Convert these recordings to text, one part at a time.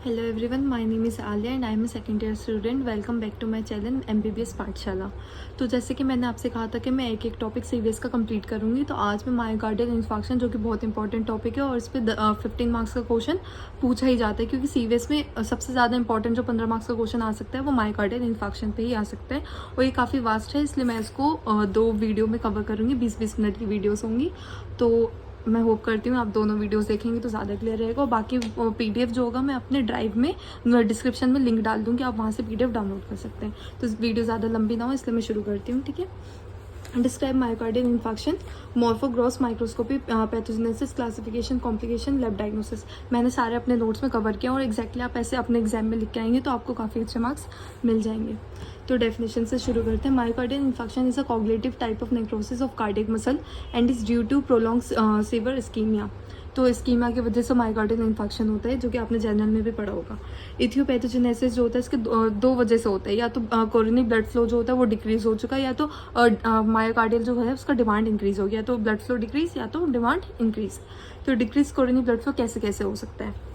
Hello everyone, my name is Alia and I am a second year student. Welcome back to my channel MBBS Pathshala. तो जैसे कि मैंने आपसे कहा था कि मैं एक एक टॉपिक सीवीएस का कंप्लीट करूंगी, तो आज मैं मायोकार्डियल इन्फार्क्शन, जो कि बहुत इंपॉर्टेंट टॉपिक है और इस पर 15 मार्क्स का क्वेश्चन पूछा ही जाता है, क्योंकि सीवीएस में सबसे ज़्यादा इंपॉर्टेंट जो 15 मार्क्स का क्वेश्चन आ सकता है वो मायोकार्डियल इन्फार्क्शन पे ही आ सकता है। और ये काफ़ी वास्ट है, इसलिए मैं इसको 2 वीडियो में कवर करूँगी। 20-20 मिनट की वीडियोज़ होंगी, तो मैं होप करती हूँ आप दोनों वीडियोस देखेंगे तो ज़्यादा क्लियर रहेगा। और बाकी PDF जो होगा मैं अपने ड्राइव में डिस्क्रिप्शन में लिंक डाल दूँगी, आप वहाँ से PDF डाउनलोड कर सकते हैं। तो वीडियो ज़्यादा लंबी ना हो, इसलिए मैं शुरू करती हूँ, ठीक है। Describe myocardial infarction, morpho gross microscopy, pathogenesis, classification, complication, lab diagnosis. मैंने सारे अपने नोट्स में कवर किया और एग्जैक्टली आप ऐसे अपने एग्जाम में लिख के आएंगे तो आपको काफ़ी अच्छे मार्क्स मिल जाएंगे। तो डेफिनेशन से शुरू करते हैं। Myocardial infarction is a cognitive type of necrosis of cardiac muscle and is due to prolong severe ischaemia. तो इस्कीमिया की वजह से मायोकार्डियल इन्फार्क्शन होता है, जो कि आपने जनरल में भी पढ़ा होगा। इथियोपैथोजेनेसिस जो होता है इसके दो वजह से होता है, या तो कोरोनरी ब्लड फ्लो जो होता है वो डिक्रीज हो चुका है, या तो मायोकार्डियल जो है उसका डिमांड इंक्रीज हो गया। तो ब्लड फ्लो डिक्रीज या तो डिमांड इंक्रीज। तो डिक्रीज कोरोनरी ब्लड फ्लो कैसे कैसे हो सकता है?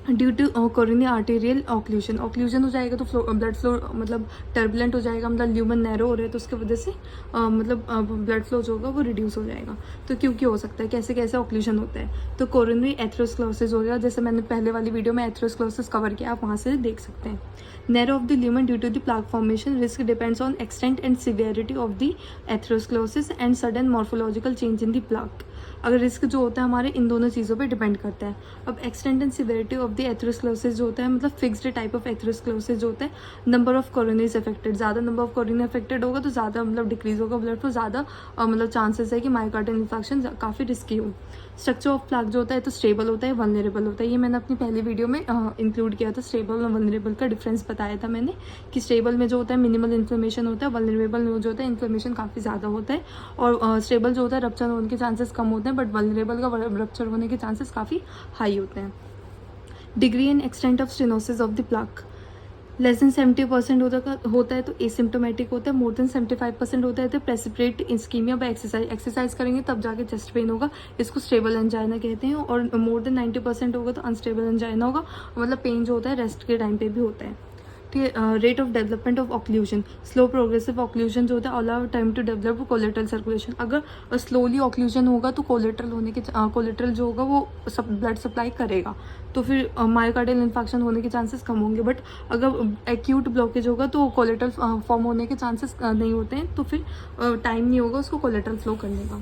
Due to coronary arterial occlusion. Occlusion हो जाएगा तो ब्लड फ्लो मतलब टर्बुलेंट हो जाएगा, मतलब ल्यूमन नैरो हो रहा है, तो उसकी वजह से मतलब ब्लड फ्लो जो होगा वो रिड्यूस हो जाएगा। तो क्योंकि हो सकता है, कैसे कैसे ऑक्लूजन होता है? तो कोरोनरी एथेरोस्क्लेरोसिस हो गया, जैसे मैंने पहले वाली वीडियो में एथेरोस्क्लेरोसिस कवर किया, आप वहाँ से देख सकते हैं। Narrow of the lumen due to the plaque formation, risk depends on extent and severity of the atherosclerosis and sudden morphological change in the plaque. अगर रिस्क जो होता है हमारे इन दोनों चीज़ों पे डिपेंड करता है। अब extent and severity of the atherosclerosis जो होता है, मतलब फिक्स्ड टाइप ऑफ एथेरोस्क्लेरोसिस जो होता है, नंबर ऑफ कोरोनरीज अफेक्टेड, ज़्यादा नंबर ऑफ कोरोनरी अफेक्टेड होगा तो ज़्यादा मतलब डिक्रीज होगा ब्लड फ्लो, ज़्यादा मतलब चांसेस है कि मायोकार्डियल इन्फार्क्शन काफ़ी रिस्की हो। स्ट्रक्चर ऑफ प्लाक जो होता है तो स्टेबल होता है, वल्नरेबल होता है। ये मैंने अपनी पहली वीडियो में इंक्लूड किया था, स्टेबल और वल्नरेबल का डिफरेंस बताया था मैंने, कि स्टेबल में जो होता है मिनिमल इन्फ्लेमेशन होता है, वल्नरेबल में जो होता है इन्फ्लेमेशन काफ़ी ज़्यादा होता है। और स्टेबल जो होता है रप्चर होने के चांसेस कम होते हैं, बट वल्नरेबल का रप्चर होने के चांसेस काफ़ी हाई होते हैं। Degree and extent of stenosis of the plaque, less than 70% होता है तो एसिम्टोमेटिक होता है, मोर देन 75% होता है तो प्रेसिपिटेट इस्कीमिया बाय एक्सरसाइज करेंगे तब जाके चेस्ट पेन होगा, इसको स्टेबल एंजाइना कहते हैं। और मोर देन 90% होगा तो अनस्टेबल एंजाइना होगा, मतलब पेन जो होता है रेस्ट के टाइम पे भी होता है। ठीक है। Rate of development of occlusion, slow progressive occlusion जो होता है allow time to develop collateral circulation. अगर स्लोली ऑक्लूजन होगा तो कोलेट्रल जो होगा वो ब्लड सप्लाई करेगा, तो फिर मायोकार्डियल इन्फार्क्शन होने के चांसेस कम होंगे। बट अगर एक्यूट ब्लॉकेज होगा तो कोलेट्रल फॉर्म होने के चांसेस नहीं होते हैं, तो फिर टाइम नहीं होगा उसको कोलेट्रल फ्लो करने का।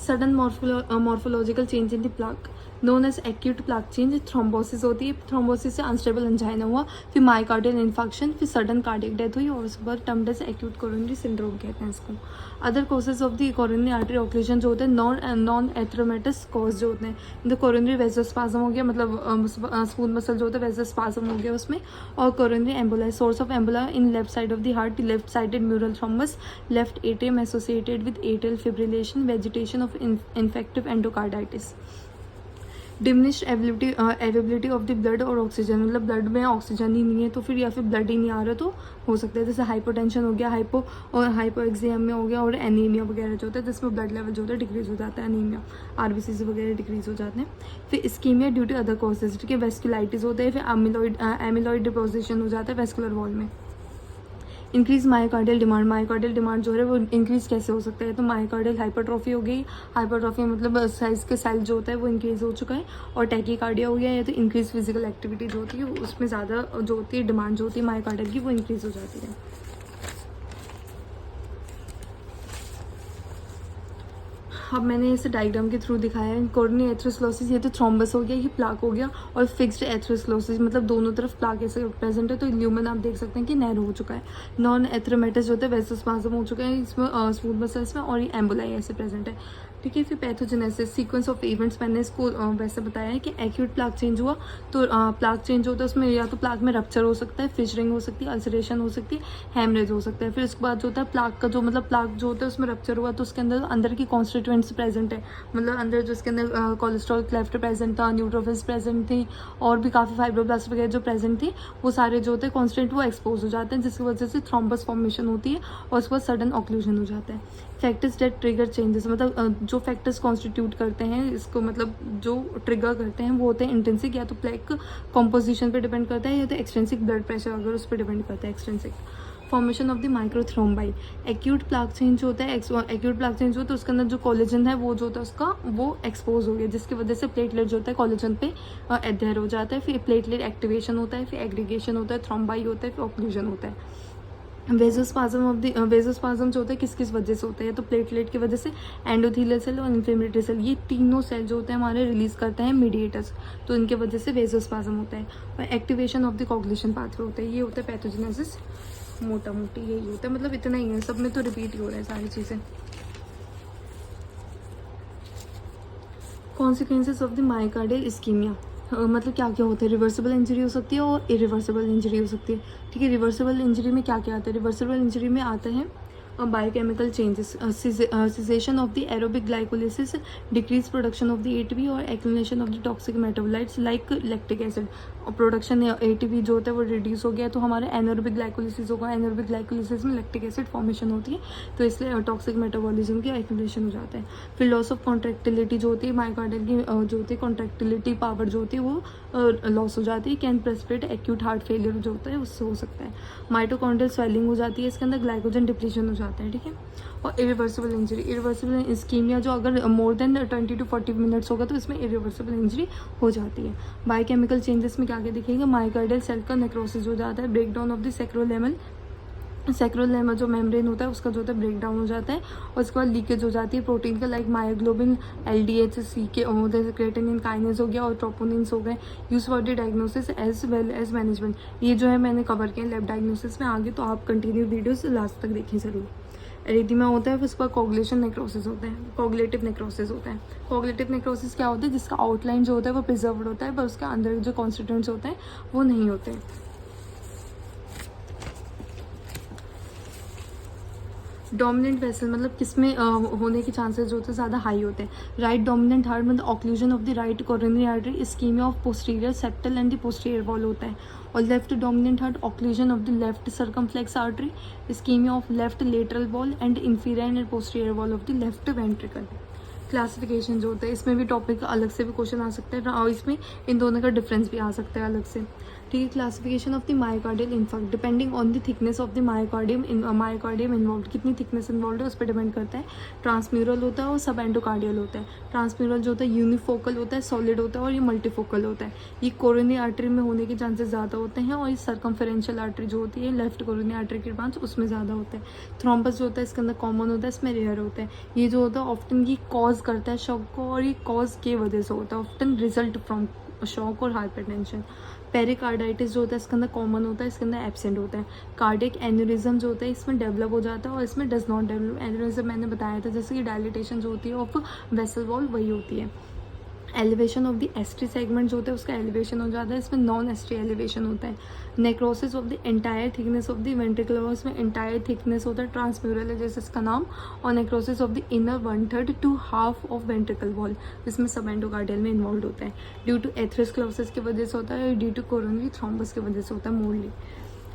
Sudden morphological change in the plaque known as acute plaque change, thrombosis होती है, थ्रोम्बोसिस से अनस्टेबल एंजाइना हुआ, फिर मायोकार्डियल इन्फार्क्शन, फिर सडन कार्डियक डेथ हुई, और उसके बाद termed as acute coronary syndrome कहते हैं इसको। Other causes of the coronary artery occlusion जो होते हैं नॉन एथ्रोमेटस कॉज जो होते हैं, द कोरोनरी वेजोस्पाज्म हो गया, मतलब स्मूथ मसल जो होता है वेजोस्पाज्म हो गया उसमें, और coronary emboli, source of emboli in left side of the heart, left sided mural thrombus, left atrium associated with atrial fibrillation, vegetation of infective endocarditis. Diminished availability of the blood और oxygen, मतलब blood में oxygen ही नहीं है तो फिर, या फिर ब्लड ही नहीं आ रहा तो हो सकता है, जैसे हाइपोटेंशन हो गया, हाइपोएक्सिएमिया हो गया, और एनीमिया वगैरह जो होता है जिसमें ब्लड लेवल जो होता है डिक्रीज हो जाता है, एनीमिया, RBCs वगैरह डिक्रीज हो जाते हैं। फिर ischaemia due to other causes, ठीक है, वेस्कुलाइटिस होता है, फिर एमिलॉइड डिपोजिशन हो जाता है वेस्कुलर वॉल में। इंक्रीज मायोकार्डियल डिमांड जो है वो इंक्रीज कैसे हो सकता है? तो मायोकार्डियल हाइपरट्रॉफी हो गई, हाइपरट्रॉफी मतलब साइज के सेल जो होता है वो इंक्रीज हो चुका है, और टैकीकार्डिया हो गया, या तो इंक्रीज फिजिकल एक्टिविटी जो होती है उसमें ज़्यादा जो होती है डिमांड जो होती है मायोकार्डियल की वो इंक्रीज हो जाती है। अब मैंने इसे डायग्राम के थ्रू दिखाया है। कोरोनरी एथेरोस्क्लेरोसिस, ये तो थ्रोम्बस हो गया, ये प्लाक हो गया, और फिक्स्ड एथेरोस्क्लेरोसिस मतलब दोनों तरफ प्लाक ऐसे प्रेजेंट है, तो ल्यूमन आप देख सकते हैं कि नैरो हो चुका है। नॉन एथेरोमेटस जो होता है वेसोस्पाज्म हो चुका है इसमें, स्मूथ मसल्स में, और ये एम्बोलाई ऐसे प्रेजेंट है, ठीक है। फिर पैथोजेनेसिस, सीक्वेंस ऑफ इवेंट्स मैंने इसको वैसे बताया है कि एक्यूट प्लाक चेंज हुआ तो प्लाक चेंज होता है उसमें, या तो प्लाक में रप्चर हो सकता है, फिशरिंग हो सकती है, अल्सरेशन हो सकती है, हेमरेज हो सकता है। फिर उसके बाद जो होता है प्लाक का जो मतलब प्लाक जो होता है उसमें रप्चर हुआ तो उसके अंदर की कॉन्स्टिट्यूएंट्स प्रेजेंट है, मतलब अंदर जो इसके अंदर कोलेस्ट्रॉल क्लेफ्ट प्रेजेंट था, न्यूट्रोफिल्स प्रेजेंट थी, और भी काफ़ी फाइब्रोब्लास्ट वगैरह जो प्रेजेंट थी, वो सारे जो होते हैं कॉन्स्टेंट वो एक्सपोज हो जाते हैं, जिसकी वजह से थ्रोम्बस फॉर्मेशन होती है, और उसके बाद सडन ऑक्लूजन हो जाता है। फैक्टर्स डेट ट्रिगर चेंजेस, मतलब जो फैक्टर्स कॉन्स्टिट्यूट करते हैं इसको, मतलब जो ट्रिगर करते हैं वो होते हैं इंट्रिंसिक, या तो प्लेक कॉम्पोजिशन पे डिपेंड करता है, या तो एक्सट्रिंसिक ब्लड प्रेशर अगर उस पर डिपेंड करता है extrinsic. Formation of the microthrombi, acute plaque change होता है, एक्यूट प्लाक चेंज हो तो उसके अंदर जो कोलेजन है वो जो होता है उसका वो एक्सपोज हो गया, जिसकी वजह से प्लेटलेट जो होता है कोलेजन पे एडहेर हो जाता है, फिर प्लेटलेट एक्टिवेशन होता है, फिर एग्रीगेशन होता है, थ्रोम्बाई होता है, फिर ऑक्लूजन होता है। वेजोस्पाज्म ऑफ द वेजोस्पाज्म जो होता है किस किस वजह से होता है, तो प्लेटलेट की वजह से, एंडोथेलियल सेल और इन्फ्लेमेटरी सेल, ये तीनों सेल जो होते हैं हमारे रिलीज करते हैं मीडिएटर्स, तो इनके वजह से वेजोस्पाज्म होता है। और activation of the coagulation pathway होता है, ये होता है पैथोजेनेसिस, मोटा मोटी यही होता है, मतलब इतना ही है, सब में तो रिपीट ही हो रहा है सारी चीज़ें। Consequences of the myocardial ischaemia, मतलब क्या क्या होता है, रिवर्सिबल इंजरी हो सकती है और इरिवर्सिबल इंजरी हो सकती है। ठीक है, रिवर्सिबल इंजरी में क्या क्या आता है, रिवर्सिबल इंजरी में आता है biochemical changes, cessation of the aerobic glycolysis, decrease production of the ATP और accumulation of the toxic metabolites like lactic acid, और प्रोडक्शन एटीपी जो होता है वो रिड्यूस हो गया तो हमारा एनएरोबिक ग्लाइकोलिसिस होगा, एनएरोबिक ग्लाइकोलिसिस में लैक्टिक एसिड फॉर्मेशन होती है, तो इसलिए टॉक्सिक मेटाबॉलिज्म की एक्यूमुलेशन हो जाता है। फिर लॉस ऑफ कॉन्ट्रैक्टिलिटी जो होती है मायोकार्डियल की जो होती है कॉन्ट्रैक्टिलिटी पावर जो होती है वो लॉस हो जाती है, can precipitate acute heart failure जो होता है उससे हो सकता है। माइटोकॉन्ड्रियल स्वेलिंग हो जाती है, इसके अंदर ग्लाइकोजन डिप्लीशन हो जाता है। ठीक है, और इरिवर्सिबल इंजरी, इरिवर्सिबल इस्कीमिया जो अगर मोर देन 20 to 40 मिनट्स होगा तो इसमें इरिवर्सिबल इंजरी हो जाती है। बायोकेमिकल चेंजेस में क्या क्या दिखेगा, मायोकार्डियल सेल का नेक्रोसिस हो जाता है, ब्रेक डाउन ऑफ द सैक्रोलेमा जो मेम्ब्रेन होता है उसका जो होता है ब्रेक डाउन हो जाता है, और उसके बाद लीकेज हो जाती है प्रोटीन का, like myoglobin, LDH, CK, creatinine kinase हो गया और ट्रोपोनिन्स हो गए। Use for the diagnosis as well as management, ये जो है मैंने कवर किया लैब डायग्नोसिस में, आगे तो आप कंटिन्यू वीडियोस लास्ट तक देखें ज़रूर। एरिथीमा होता है, फिर उसके बाद कोगुलेशन नेक्रोसिस होता है, कोगुलेटिव नेक्रोसिस होता है। कोगुलेटिव नेक्रोसिस क्या होता है, जिसका आउटलाइन जो होता है वो प्रिजर्व्ड होता है पर उसके अंदर जो कॉन्स्टिट्यूएंट्स होते हैं वो नहीं होते हैं। डोमिनेंट वेसल मतलब किसमें होने के चांसेस जो होते हैं ज़्यादा हाई होते हैं, राइट डोमिनेंट हार्ट मतलब occlusion of the right coronary artery, ischaemia of posterior septal and the posterior wall होता है, और left dominant heart occlusion of the left circumflex artery, ischaemia of left lateral wall and inferior and posterior wall of the left ventricle. Classification जो होता है इसमें भी topic अलग से भी क्वेश्चन आ सकता है और इसमें इन दोनों का डिफरेंस भी आ सकता है अलग से। ठीक है, classification of the myocardial infarct depending on the thickness of the myocardium involve, कितनी थिकनेस इन्वॉल्व है उस पर डिपेंड करता है। ट्रांसम्यूरल होता है और सब एंडोकार्डियल होता है। ट्रांसम्यूरल जो होता है यूनिफोकल होता है, सॉलिड होता है और ये मल्टीफोकल होता है। ये कोरोनरी आर्टरी में होने के चांसेस ज़्यादा होते हैं, और ये सर्कमफेरेंशियल आर्टरी जो होती है लेफ्ट कोरोनरी आर्टरी के ब्रांच उसमें ज़्यादा होता है। थ्रोम्बस जो होता है इसके अंदर कॉमन होता है, इसमें रेयर होता है। ये जो होता है ऑफ्टन ये कॉज करता है शॉक को, और ये कॉज के वजह से होता है, ऑफ्टन रिजल्ट फ्रॉम शॉक और हाइपरटेंशन। पेरिकार्डाइटिस जो होता है इसके अंदर कॉमन होता है, इसके अंदर एब्सेंट होता है। कार्डियक एन्यूरिज्म जो होता है इसमें डेवलप हो जाता है और इसमें डज नॉट डेवलप। एन्यूरिज्म मैंने बताया था, जैसे कि डायलिटेशन जो होती है ऑफ वेसल वॉल वही होती है। एलिवेशन ऑफ द एस्ट्री सेगमेंट जो होता है उसका एलिवेशन हो जाता है, इसमें नॉन एस्ट्री एलिवेशन होता है। Necrosis of the entire thickness of the ventricle, इसमें एंटायर थिकनेस होता है, ट्रांसम्यूरल है जैसे इसका नाम। और necrosis of the inner 1/3 to half of ventricle wall, जिसमें सब एंडोकार्डियल में इन्वॉल्व होता है। ड्यू टू एथेरोस्क्लेरोसिस की वजह से होता है, ड्यू टू कोरोनरी थ्रोम्बस की वजह से होता है मोरली।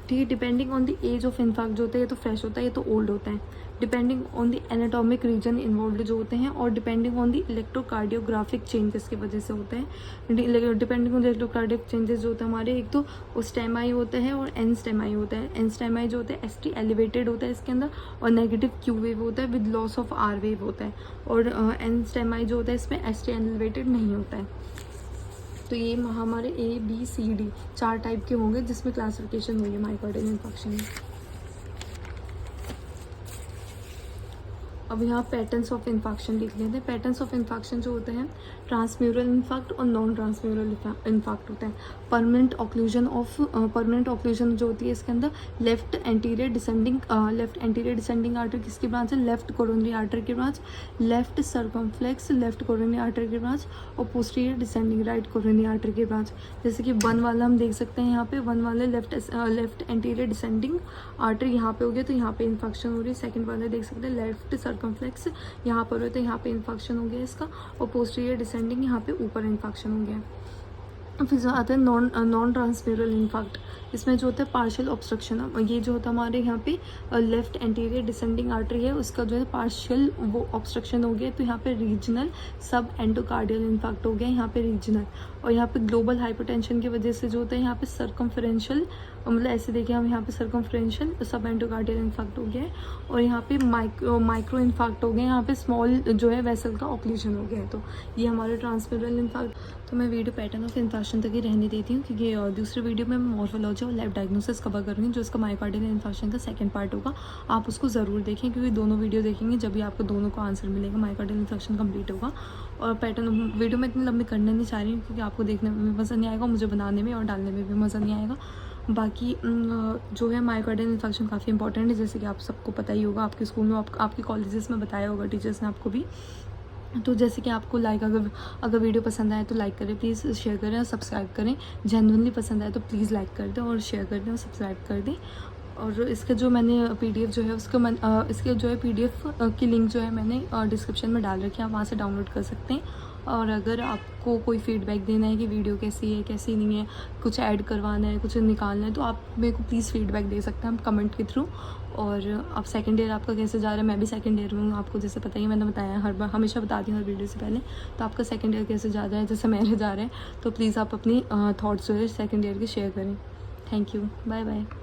ठीक है, depending on the age of infarct जो होता है ये तो फ्रेश होता है, ये तो ओल्ड होता है। Depending on the anatomic region involve जो होते हैं, और depending on the electrocardiographic changes की वजह से होते हैं। Depending on the electrocardiac changes जो होता है हमारे, एक तो स्टेमाई होता है और एन स्टेमाई होता है। एन स्टेमाई जो होता है एसटी एलिवेटेड होता है इसके अंदर, और नेगेटिव क्यू वेव होता है with loss of R wave होता है, और एन स्टेमाई जो होता है इसमें एसटी एलिवेटेड नहीं होता है। तो ये हमारे ABCD 4 टाइप के होंगे जिसमें क्लासिफिकेशन हुई है मायोकार्डियल इन्फार्क्शन में। अब यहाँ पैटर्न्स ऑफ इन्फार्क्शन लिख लेते हैं। पैटर्न्स ऑफ इन्फार्क्शन जो होते हैं ट्रांसम्यूरल इन्फार्क्ट और नॉन ट्रांसम्यूरल इन्फार्क्ट होता है। परमानेंट ऑक्लूजन जो होती है इसके अंदर लेफ्ट एंटीरियर डिसेंडिंग आर्टरी किसकी ब्रांच है, लेफ्ट कोरोनरी आर्टरी की branch, left circumflex left coronary artery की ब्रांच, और posterior descending right coronary artery की ब्रांच। जैसे कि 1 वाला हम देख सकते हैं यहाँ पे 1 वाले लेफ्ट एंटीरियर डिसेंडिंग आर्टरी यहाँ पे हो गया तो यहाँ पे इन्फेक्शन हो रही है। सेकंड वाले देख सकते हैं लेफ्ट सर्कमफ्लेक्स यहाँ पर हो तो यहाँ पे इन्फेक्शन हो गया इसका, और पोस्टीरियर डिसेंडिंग यहाँ पे ऊपर इन्फेक्शन हो गया। फिर जो आता है नॉन ट्रांसम्यूरल इन्फार्क्ट, इसमें जो होता है पार्शियल ऑब्स्ट्रक्शन, ये जो होता है हमारे यहाँ पे लेफ्ट एंटीरियर डिसेंडिंग आर्टरी है, उसका जो है पार्शियल वो ऑब्स्ट्रक्शन हो गया, तो यहाँ पे रीजनल सब एंडोकार्डियल इन्फार्क्ट हो गया यहाँ पे रीजनल। और यहाँ पे ग्लोबल हाइपरटेंशन की वजह से जो होता है यहाँ पे सर्कमफ्रेंशियल, मतलब ऐसे देखिए हम यहाँ पे सर्कमफ्रेंशियल सब एंडोकार्डियल इन्फार्क्ट हो गया है। और यहाँ पे माइक्रो इन्फार्क्ट हो गया, यहाँ पे स्मॉल जो है वेसल का ऑक्लूजन हो गया है। तो ये हमारे ट्रांसम्यूरल इन्फार्क्ट। तो मैं वीडियो पैटर्न ऑफ इन्फार्क्शन तक ही रहने देती हूँ, क्योंकि दूसरे वीडियो में मैं मॉर्फोलॉजी और लैब डायग्नोसिस कवर करूँगी, जो इसका मायोकार्डियल इन्फार्क्शन का सेकंड पार्ट होगा। आप उसको ज़रूर देखें, क्योंकि दोनों वीडियो देखेंगे जब भी आपको दोनों को आंसर मिलेगा, मायोकार्डियल इन्फार्क्शन कंप्लीट होगा। और पैटर्न वीडियो में इतनी लंबी करना नहीं चाह रही हूँ, क्योंकि आपको देखने में भी मज़ा नहीं आएगा, मुझे बनाने में और डालने में भी मज़ा नहीं आएगा। बाकी जो है मायोकार्डियल इन्फार्क्शन काफ़ी इंपॉर्टेंट है, जैसे कि आप सबको पता ही होगा, आपके स्कूल में आपके कॉलेजेस में बताया होगा टीचर्स ने आपको भी। तो जैसे कि आपको अगर वीडियो पसंद आए तो लाइक करें प्लीज़, शेयर करें और सब्सक्राइब करें। जेन्युइनली पसंद आए तो प्लीज़ लाइक कर दें और शेयर कर दें और सब्सक्राइब कर दें। और इसका जो मैंने PDF जो है उसको इसके जो है PDF की लिंक जो है मैंने डिस्क्रिप्शन में डाल रखी है, आप वहाँ से डाउनलोड कर सकते हैं। और अगर आपको कोई फीडबैक देना है कि वीडियो कैसी है कैसी नहीं है, कुछ ऐड करवाना है, कुछ निकालना है, तो आप मेरे को प्लीज़ फीडबैक दे सकते हैं आप कमेंट के थ्रू। और आप सेकंड ईयर आपका कैसे जा रहा है, मैं भी सेकंड ईयर में हूँ, आपको जैसे पता ही, मैंने बताया हर बार, हमेशा बताती हूँ हर वीडियो से पहले। तो आपका सेकंड ईयर कैसे जा रहा है, जैसे मेरे जा रहे हैं, तो प्लीज़ आप अपनी थाट्स जो है सेकंड ईयर के शेयर करें। Thank you, bye bye.